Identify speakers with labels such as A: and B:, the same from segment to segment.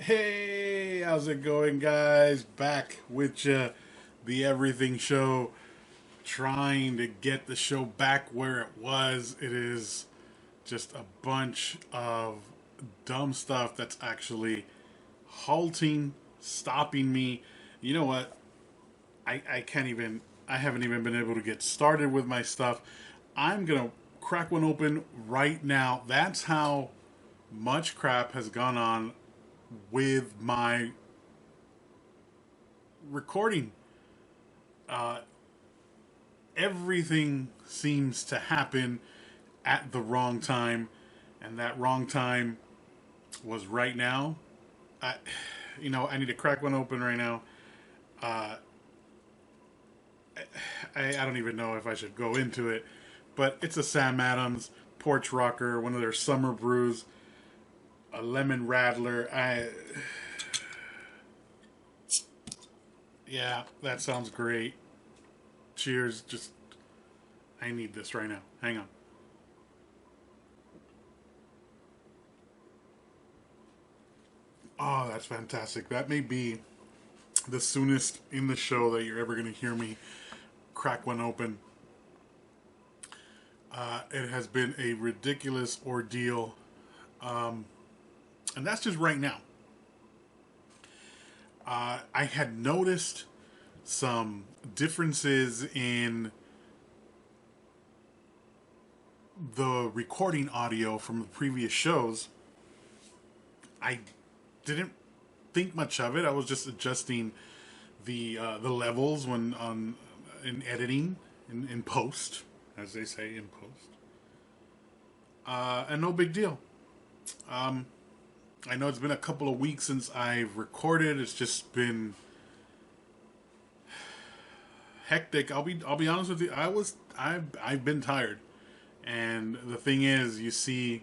A: Hey, how's it going, guys? Back with you, the Everything Show, trying to get the show back where it was. It is just a bunch of dumb stuff that's actually halting, stopping me. You know what? I can't even, I haven't even been able to get started with my stuff. I'm gonna crack one open right now. That's how much crap has gone on with my recording. Uh, Everything seems to happen at the wrong time, and that wrong time was right now. I, I need to crack one open right now. Uh, I don't even know if I should go into it, but it's a Sam Adams porch rocker, one of their summer brews, a lemon rattler. Yeah, that sounds great. Cheers. Just, I need this right now. Hang on. Oh, that's fantastic. That may be the soonest in the show that you're ever going to hear me crack one open. It has been a ridiculous ordeal. And that's just right now. I had noticed some differences in the recording audio from the previous shows. I didn't think much of it. I was just adjusting the levels when on in editing in post, as they say in post, and no big deal. Um, I know it's been a couple of weeks since I've recorded. It's just been hectic. I'll be honest with you. I've been tired, and the thing is, you see,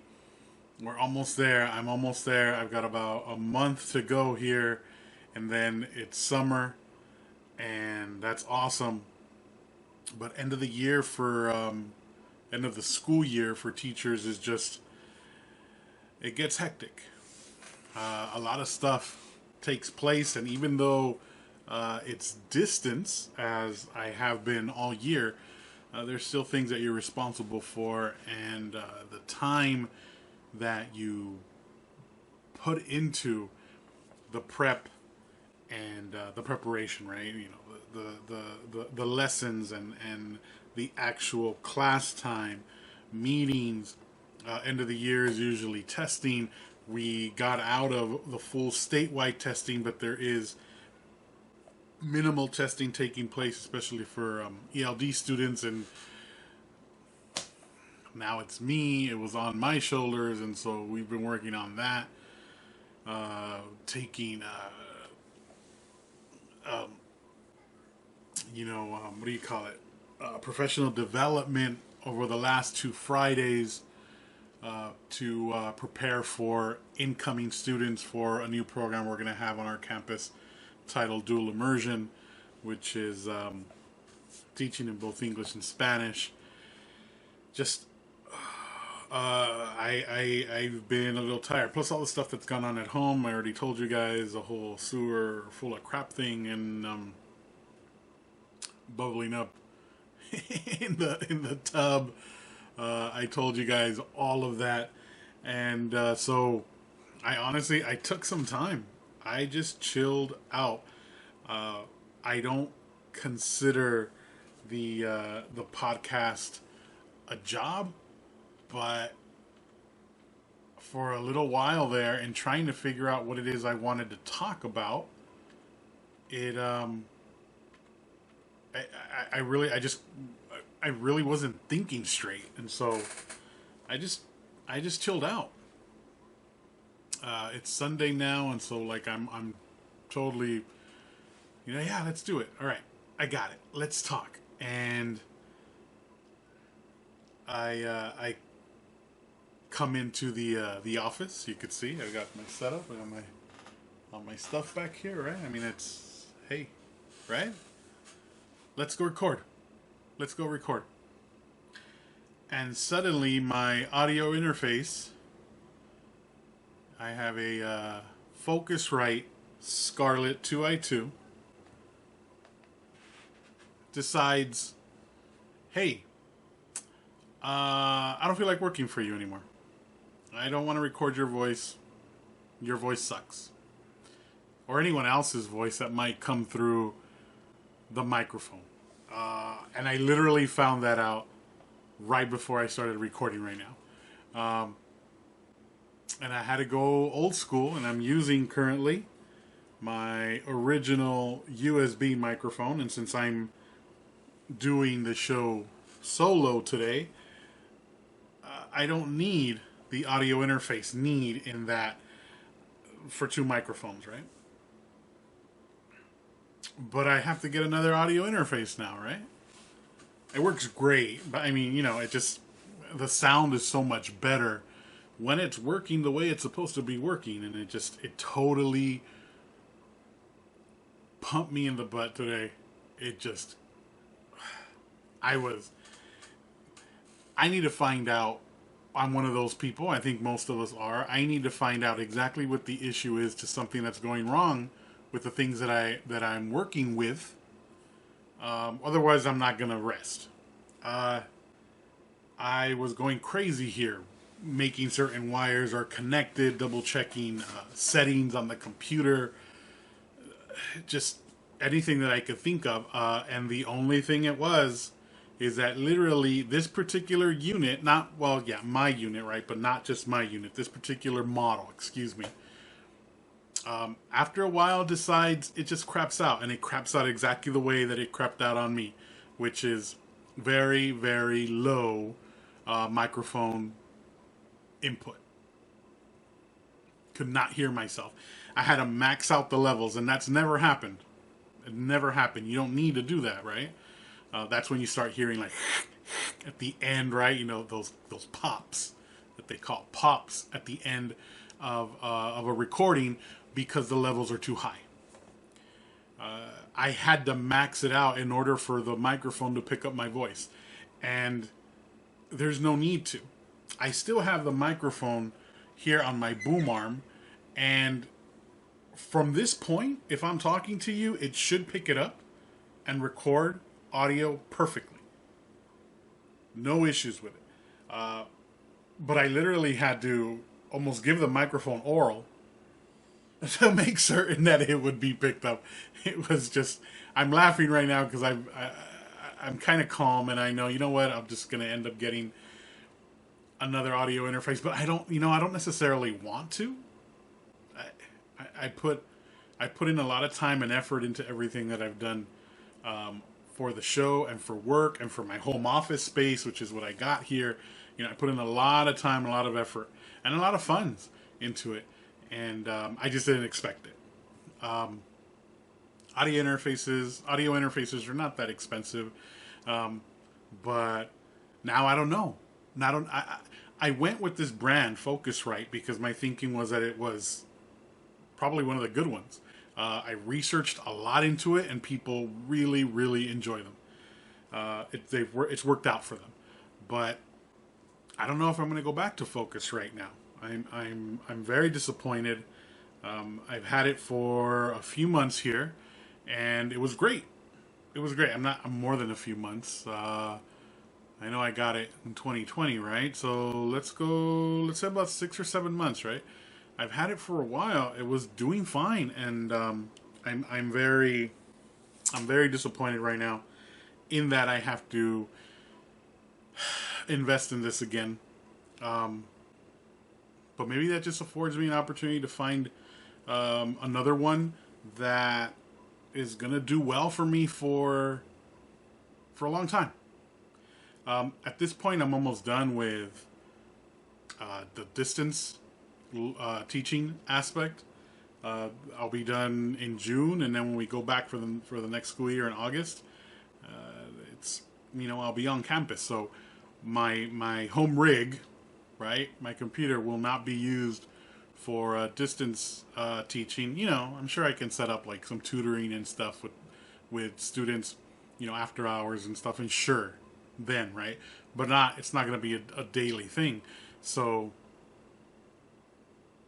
A: we're almost there. I'm almost there. I've got about a month to go here, and then it's summer, and that's awesome. But end of the year for end of the school year for teachers is just, it gets hectic. A lot of stuff takes place, and even though it's distance, as I have been all year, there's still things that you're responsible for, and the time that you put into the prep and the preparation, right? The lessons and the actual class time, meetings. End of the year is usually testing. We got out of the full statewide testing, but there is minimal testing taking place, especially for ELD students. And now it's me. It was on my shoulders, and so we've been working on that. Taking, um, what do you call it? Professional development over the last 2 Fridays to prepare for incoming students for a new program we're going to have on our campus titled Dual Immersion, which is teaching in both English and Spanish. Just I've been a little tired. Plus all the stuff that's gone on at home. I already told you guys the whole sewer full of crap thing and bubbling up in the tub. I told you guys all of that, and so I took some time. I just chilled out. Uh, I don't consider the podcast a job, but for a little while there, and trying to figure out what it is I wanted to talk about, it I really I really wasn't thinking straight, and so I just I just chilled out. It's Sunday now, and so like I'm totally, yeah, let's do it. All right, I got it. Let's talk. And I come into the office. You could see I got my setup. I got my all my stuff back here, right? I mean, it's hey, right? Let's go record. Let's go record. And suddenly, my audio interface, I have a Focusrite Scarlett 2i2 decides, hey, I don't feel like working for you anymore. I don't want to record your voice. Your voice sucks. Or anyone else's voice that might come through the microphone. And I literally found that out right before I started recording right now. And I had to go old school, and I'm using currently my original USB microphone. And since I'm doing the show solo today, I don't need the audio interface need in that for two microphones, right? But I have to get another audio interface now, right? It works great, but I mean, it just, the sound is so much better when it's working the way it's supposed to be working, and it totally pumped me in the butt today. It just, I need to find out. I'm one of those people. I think most of us are. I need to find out exactly what the issue is to something that's going wrong with the things that I'm working with. Otherwise, I'm not gonna rest. I was going crazy here, making certain wires are connected, double checking settings on the computer, just anything that I could think of. And the only thing it was is that literally this particular unit, my unit, right? But not just my unit, this particular model, excuse me. After a while decides it just craps out, and it craps out exactly the way that it crapped out on me, which is very, very low microphone input. Could not hear myself. I had to max out the levels, and that's never happened. It never happened. You don't need to do that, right? That's when you start hearing like at the end, right? Those pops that they call pops at the end of a recording because the levels are too high. I had to max it out in order for the microphone to pick up my voice, and there's no need to. I still have the microphone here on my boom arm, and from this point, if I'm talking to you, it should pick it up and record audio perfectly. No issues with it. But I literally had to almost give the microphone oral to make certain that it would be picked up. It was just, I'm laughing right now because I'm kind of calm, and I know, I'm just going to end up getting another audio interface, but I don't necessarily want to. I put in a lot of time and effort into everything that I've done for the show and for work and for my home office space, which is what I got here. I put in a lot of time, a lot of effort, and a lot of funds into it, and I just didn't expect it. Audio interfaces are not that expensive, but now I don't know. I went with this brand, Focusrite, because my thinking was that it was probably one of the good ones. I researched a lot into it, and people really, really enjoy them. It's worked out for them, but I don't know if I'm going to go back to Focusrite now. I'm very disappointed. I've had it for a few months here, and it was great. It was great. I'm more than a few months. I know I got it in 2020, right? So let's say about 6 or 7 months, right? I've had it for a while. It was doing fine, and I'm very disappointed right now in that I have to invest in this again. But maybe that just affords me an opportunity to find another one that is gonna do well for me for a long time. At this point, I'm almost done with the distance teaching aspect. I'll be done in June, and then when we go back for the next school year in August, I'll be on campus. So my home rig, right, my computer will not be used for distance teaching. I'm sure I can set up like some tutoring and stuff with students, after hours and stuff, and sure, then, right, but it's not going to be a daily thing. So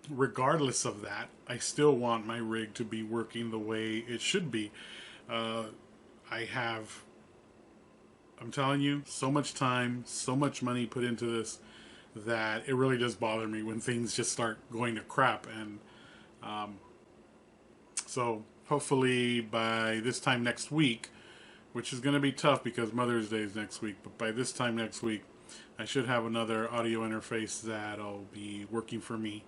A: regardless of that, I still want my rig to be working the way it should be. Uh, I have, I'm telling you, so much time, so much money put into this that it really does bother me when things just start going to crap. And so hopefully by this time next week, which is going to be tough because Mother's Day is next week, but by this time next week, I should have another audio interface that'll be working for me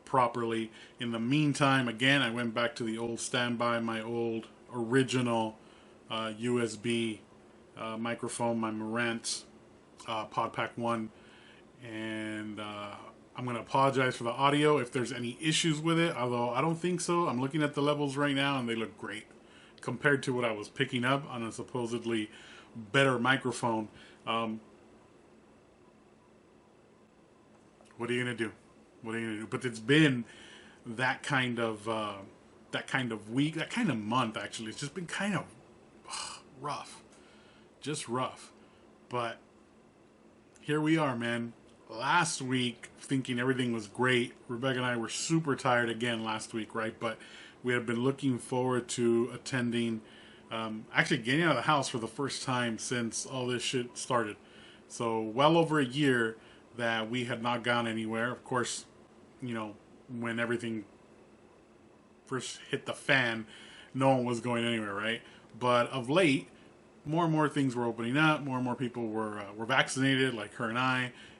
A: properly. In the meantime, again, I went back to the old standby, my old original USB microphone, my Marantz PodPack 1, and I'm going to apologize for the audio if there's any issues with it, although I don't think so. I'm looking at the levels right now and they look great compared to what I was picking up on a supposedly better microphone. What are you going to do? What are you going to do? But it's been that kind of week, that kind of month, actually. It's just been kind of rough. Just rough. But here we are, man. Last week, thinking everything was great. Rebecca and I were super tired again last week, right? But we had been looking forward to attending, actually getting out of the house for the first time since all this shit started. So well over a year that we had not gone anywhere. Of course, you know, when everything first hit the fan, no one was going anywhere, right? But of late, more and more things were opening up. More and more people were vaccinated, like her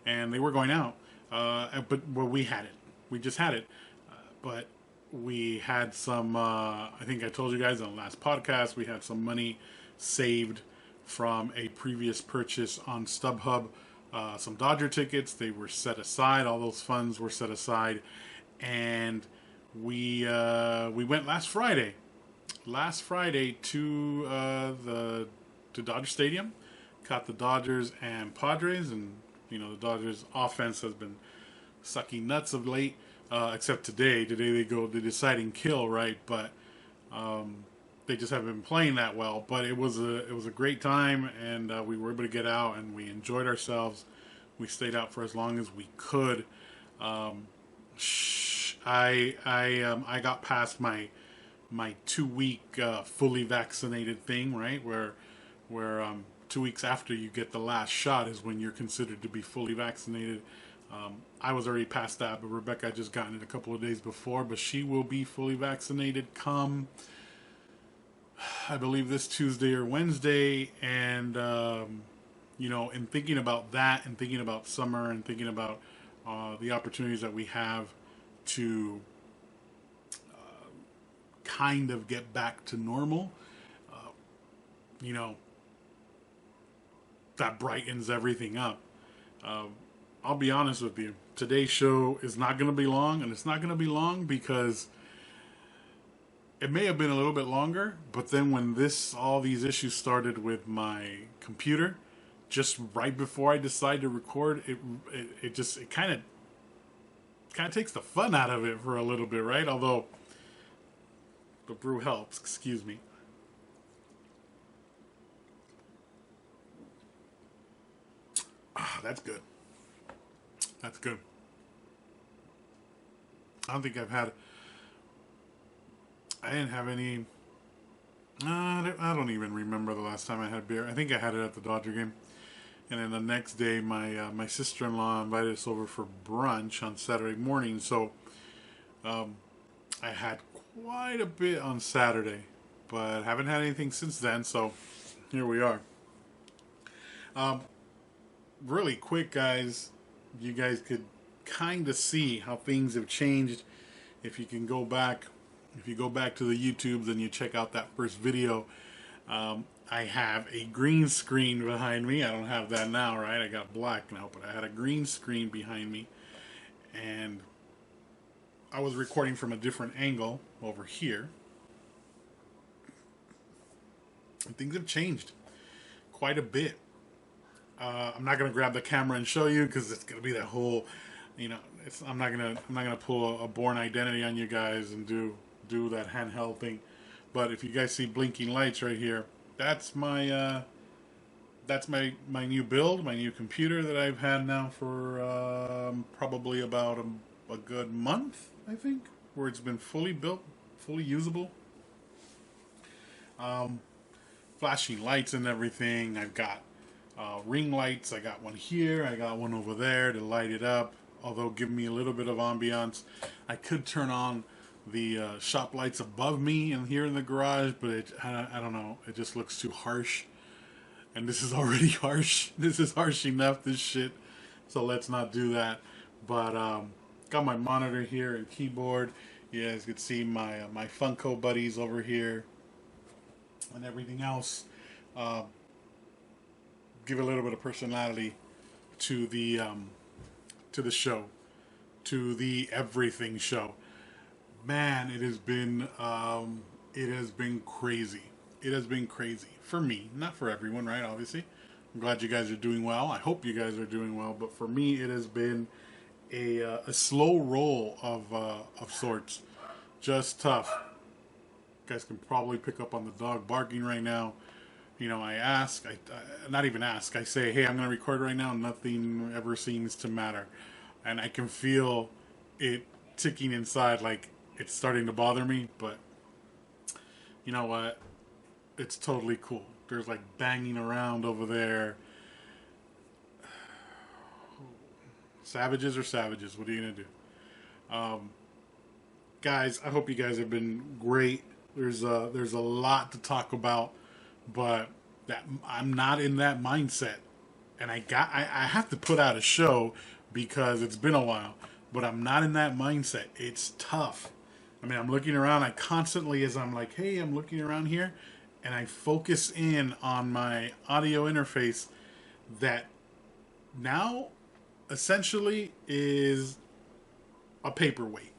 A: and they were going out. But we had it. We just had it. But we had some. I think I told you guys on the last podcast. We had some money saved from a previous purchase on StubHub. Some Dodger tickets. They were set aside. All those funds were set aside, and we went last Friday. Last Friday to Dodger Stadium, caught the Dodgers and Padres, and you know the Dodgers offense has been sucking nuts of late. Except today. Today they go the deciding kill, right? But they just haven't been playing that well. But it was a great time, and we were able to get out and we enjoyed ourselves. We stayed out for as long as we could. I got past my 2 week fully vaccinated thing, right? Where 2 weeks after you get the last shot is when you're considered to be fully vaccinated. I was already past that, but Rebecca had just gotten it a couple of days before, but she will be fully vaccinated come, I believe, this Tuesday or Wednesday. And, you know, in thinking about that and thinking about summer and thinking about the opportunities that we have to kind of get back to normal, you know, that brightens everything up. I'll be honest with you. Today's show is not going to be long, and it's not going to be long because it may have been a little bit longer, but then when all these issues started with my computer, just right before I decided to record, it kind of takes the fun out of it for a little bit, right? Although the brew helps. Excuse me. Ah, that's good. That's good. I don't think I didn't have any. I don't even remember the last time I had beer. I think I had it at the Dodger game. And then the next day, my sister-in-law invited us over for brunch on Saturday morning. So I had quite a bit on Saturday, but haven't had anything since then. So here we are. Really quick, guys. You guys could kind of see how things have changed if you can go back. If you go back to the YouTubes and you check out that first video, I have a green screen behind me. I don't have that now, right? I got black now, but I had a green screen behind me, and I was recording from a different angle over here. And things have changed quite a bit. I'm not gonna grab the camera and show you because it's gonna be that whole, you know, I'm not gonna pull a Born Identity on you guys and do that handheld thing. But if you guys see blinking lights right here, that's my new build, my new computer that I've had now for probably about a good month, I think, where it's been fully built, fully usable. Um, Flashing lights and everything. I've got ring lights. I got one here. I got one over there to light it up. Although give me a little bit of ambiance. I could turn on the shop lights above me and here in the garage, but I don't know. It just looks too harsh. And this is already harsh. This is harsh enough, this shit. So let's not do that. But got my monitor here and keyboard. You guys can see my Funko buddies over here and everything else. Uh, give a little bit of personality to the show, to the Everything show. Man, it has been crazy. It has been crazy for me, not for everyone, right? Obviously, I'm glad you guys are doing well. I hope you guys are doing well. But for me, it has been a slow roll of sorts. Just tough. You guys can probably pick up on the dog barking right now. You know, I not even ask. I say, hey, I'm going to record right now. Nothing ever seems to matter, and I can feel it ticking inside, like it's starting to bother me. But you know what? It's totally cool. There's like banging around over there. Savages are savages. What are you gonna do? Um, Guys, I hope you guys have been great. There's a lot to talk about, but that I'm not in that mindset, and I have to put out a show because it's been a while, but I'm not in that mindset. It's tough. I mean, I'm looking around. I constantly, as I'm like, hey, I'm looking around here, and I focus in on my audio interface that now essentially is a paperweight.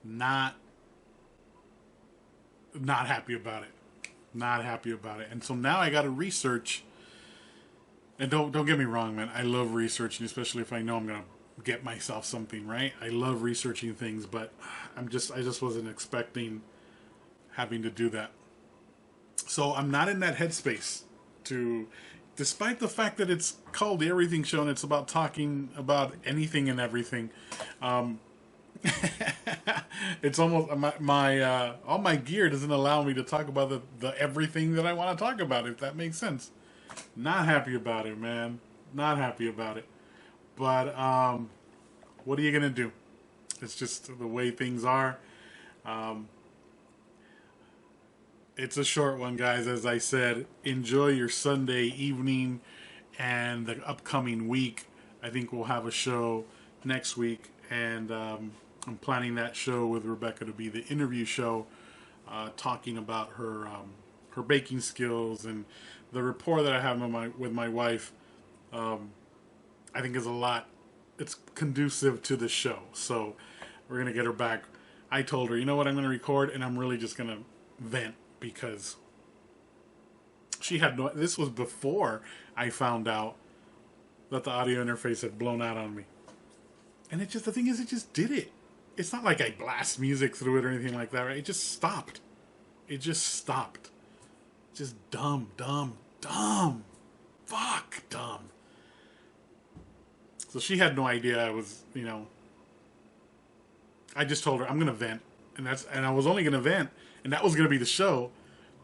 A: Not not happy about it. Not happy about it. And so now I got to research. And don't get me wrong, man. I love researching, especially if I know I'm gonna get myself something right. I love researching things, but I just wasn't expecting having to do that. So I'm not in that headspace to, despite the fact that it's called the Everything Show and it's about talking about anything and everything. Um, it's almost my all my gear doesn't allow me to talk about the everything that I want to talk about. If that makes sense. Not happy about it, man. Not happy about it. But what are you gonna do? It's just the way things are. Um, it's a short one, guys. As I said, enjoy your Sunday evening and the upcoming week. I think we'll have a show next week, and I'm planning that show with Rebecca to be the interview show, talking about her baking skills and the rapport that I have with my wife. Um, I think is a lot. It's conducive to the show, so we're gonna get her back. I told her, you know what, I'm gonna record, and I'm really just gonna vent because she had no. This was before I found out that the audio interface had blown out on me, and it just the thing is, it just did it. It's not like I blast music through it or anything like that, right? It just stopped. It just stopped. Just dumb, dumb, dumb. Fuck, dumb. So she had no idea I was, I just told her I'm gonna vent, and I was only gonna vent, and that was gonna be the show,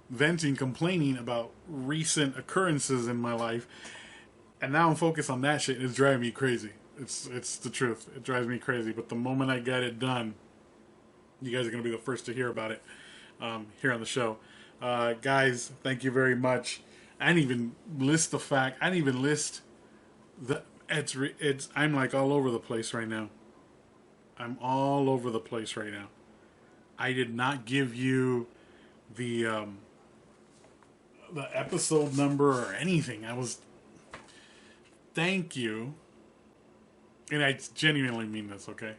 A: venting, complaining about recent occurrences in my life, and now I'm focused on that shit, and it's driving me crazy. It's the truth. It drives me crazy. But the moment I get it done, you guys are gonna be the first to hear about it here on the show. Guys, thank you very much. I didn't even list the fact. I didn't even list the. It's. I'm like all over the place right now. I'm all over the place right now. I did not give you the episode number or anything. I was. Thank you, and I genuinely mean this. Okay.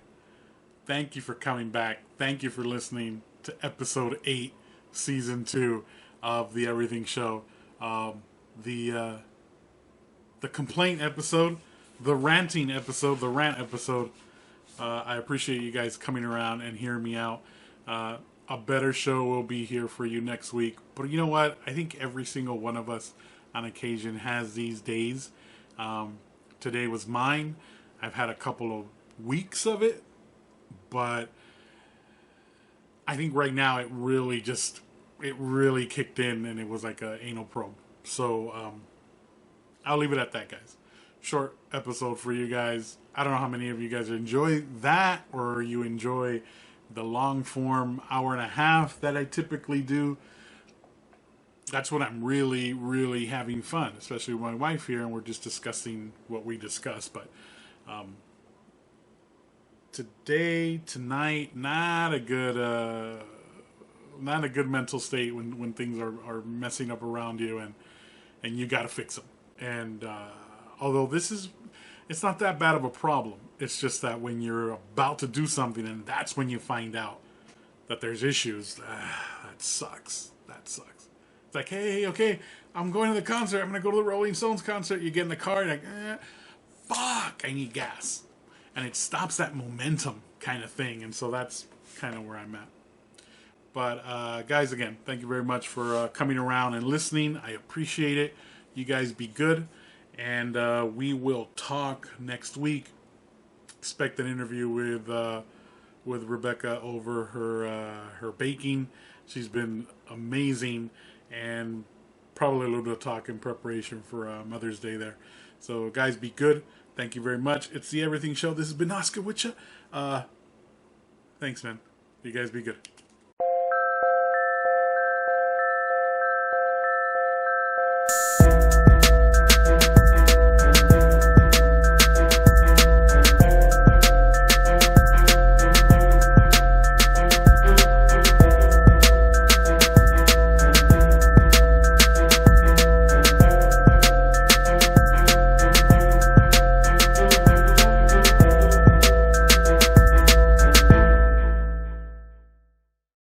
A: Thank you for coming back. Thank you for listening to episode 8, season 2 of the Everything Show. The complaint episode, the ranting episode, the rant episode. I appreciate you guys coming around and hearing me out. A better show will be here for you next week. But you know what? I think every single one of us on occasion has these days. Today was mine. I've had a couple of weeks of it, but I think right now it really kicked in, and it was like a anal probe. So I'll leave it at that, guys. Short episode for you guys. I don't know how many of you guys enjoy that, or you enjoy the long form hour and a half that I typically do. That's when I'm really, really having fun, especially with my wife here, and we're just discussing what we discuss. But tonight, not a good mental state when things are messing up around you, and you got to fix them. And although it's not that bad of a problem. It's just that when you're about to do something and that's when you find out that there's issues, that sucks. That sucks. It's like, hey, okay, I'm going to the concert. I'm going to go to the Rolling Stones concert. You get in the car, you're like, fuck, I need gas. And it stops that momentum kind of thing. And so that's kind of where I'm at. But guys, again, thank you very much for coming around and listening. I appreciate it. You guys be good. And we will talk next week. Expect an interview with Rebecca over her baking. She's been amazing, and probably a little bit of talk in preparation for Mother's Day there. So, guys, be good. Thank you very much. It's the Everything Show. This has been Oscar with you. Thanks, man. You guys be good.